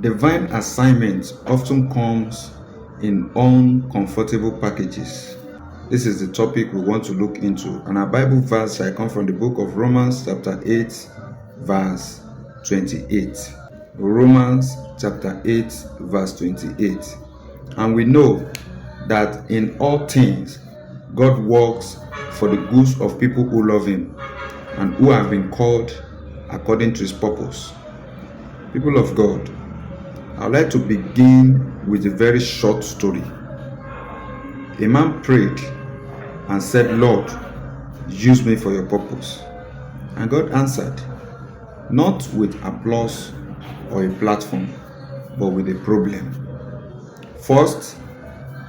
Divine assignment often comes in uncomfortable packages. This is the topic we want to look into, and our Bible verse shall come from the book of Romans chapter 8 verse 28. Romans chapter 8 verse 28. And we know that in all things God works for the good of people who love Him and who have been called according to His purpose. People of God, I would like to begin with a very short story. A man prayed and said, "Lord, use me for your purpose." And God answered, not with applause or a platform, but with a problem. First,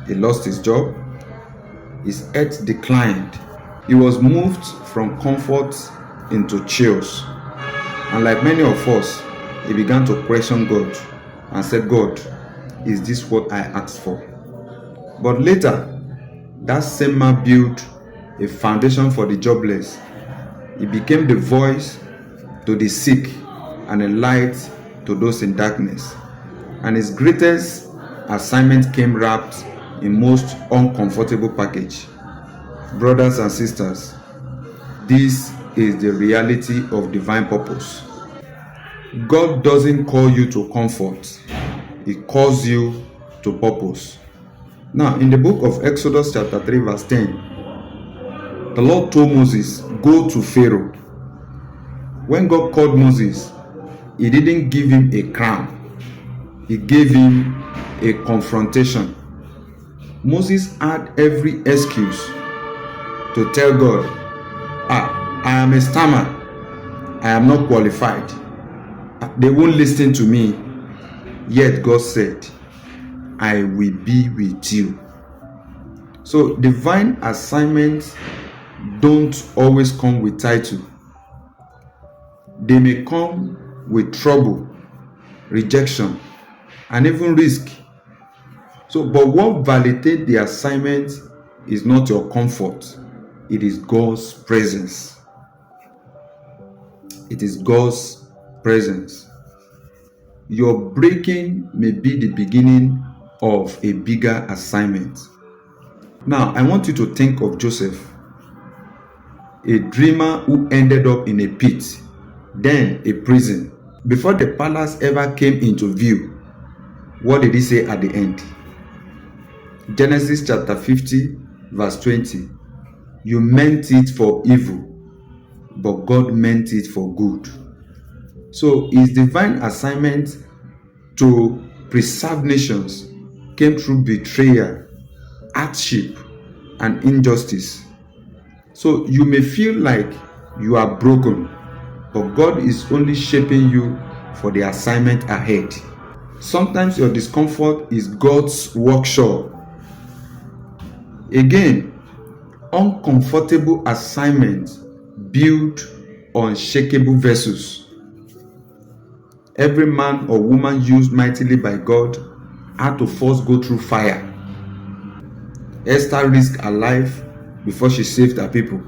he lost his job, his health declined, he was moved from comfort into chills, and like many of us, he began to question God and said, "God, is this what I asked for?" But later, that same man built a foundation for the jobless. He became the voice to the sick and a light to those in darkness. And his greatest assignment came wrapped in most uncomfortable package. Brothers and sisters, this is the reality of divine purpose. God doesn't call you to comfort. He calls you to purpose. Now, in the book of Exodus chapter 3 verse 10, the Lord told Moses, "Go to Pharaoh." When God called Moses, He didn't give him a crown. He gave him a confrontation. Moses had every excuse to tell God, I am a stammer. I am not qualified. They won't listen to me." Yet God said, "I will be with you." So divine assignments don't always come with title. They may come with trouble, rejection, and even risk. But what validates the assignment is not your comfort. It is God's presence. It is God's presence. Your breaking may be the beginning of a bigger assignment. Now, I want you to think of Joseph, a dreamer who ended up in a pit, then a prison. Before the palace ever came into view, what did he say at the end? Genesis chapter 50 verse 20. "You meant it for evil, but God meant it for good." So his divine assignment to preserve nations came through betrayal, hardship, and injustice. So you may feel like you are broken, but God is only shaping you for the assignment ahead. Sometimes your discomfort is God's workshop. Again, uncomfortable assignments build unshakable vessels. Every man or woman used mightily by God had to first go through fire. Esther risked her life before she saved her people.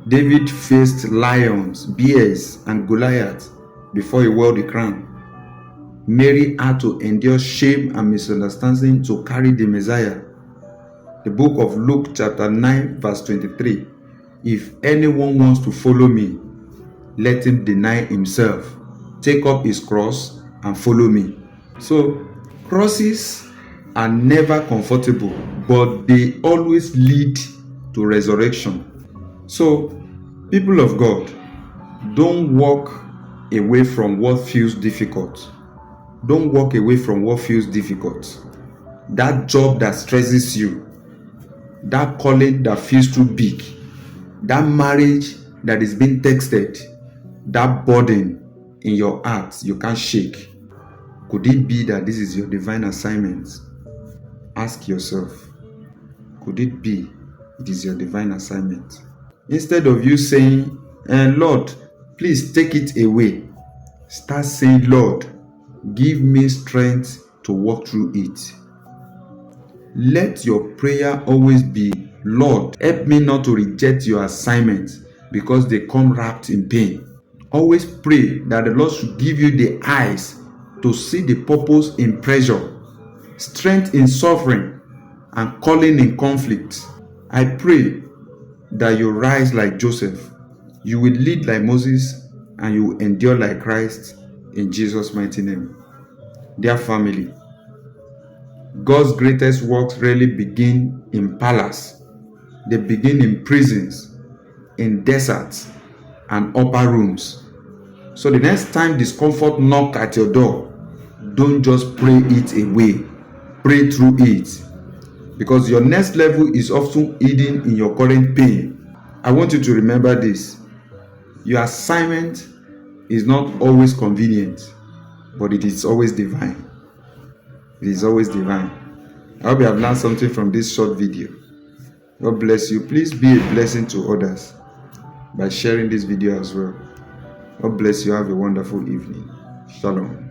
David faced lions, bears, and Goliath before he wore the crown. Mary had to endure shame and misunderstanding to carry the Messiah. The book of Luke chapter 9 verse 23. "If anyone wants to follow me, let him deny himself, take up his cross, and follow me." So, crosses are never comfortable, but they always lead to resurrection. So, people of God, don't walk away from what feels difficult. Don't walk away from what feels difficult. That job that stresses you, that calling that feels too big, that marriage that is being texted, that burden in your heart you can't shake. Could it be that this is your divine assignment? Ask yourself, could it be it is your divine assignment? Instead of you saying, "Lord, please take it away," start saying, "Lord, give me strength to walk through it." Let your prayer always be, "Lord, help me not to reject your assignment because they come wrapped in pain." Always pray that the Lord should give you the eyes to see the purpose in pressure, strength in suffering, and calling in conflict. I pray that you rise like Joseph, you will lead like Moses, and you will endure like Christ in Jesus' mighty name. Dear family, God's greatest works rarely begin in palace. They begin in prisons, in deserts, and upper rooms. So the next time discomfort knocks at your door, don't just pray it away. Pray through it. Because your next level is often hidden in your current pain. I want you to remember this. Your assignment is not always convenient, but it is always divine. It is always divine. I hope you have learned something from this short video. God bless you. Please be a blessing to others by sharing this video as well. God bless you. Have a wonderful evening. Shalom.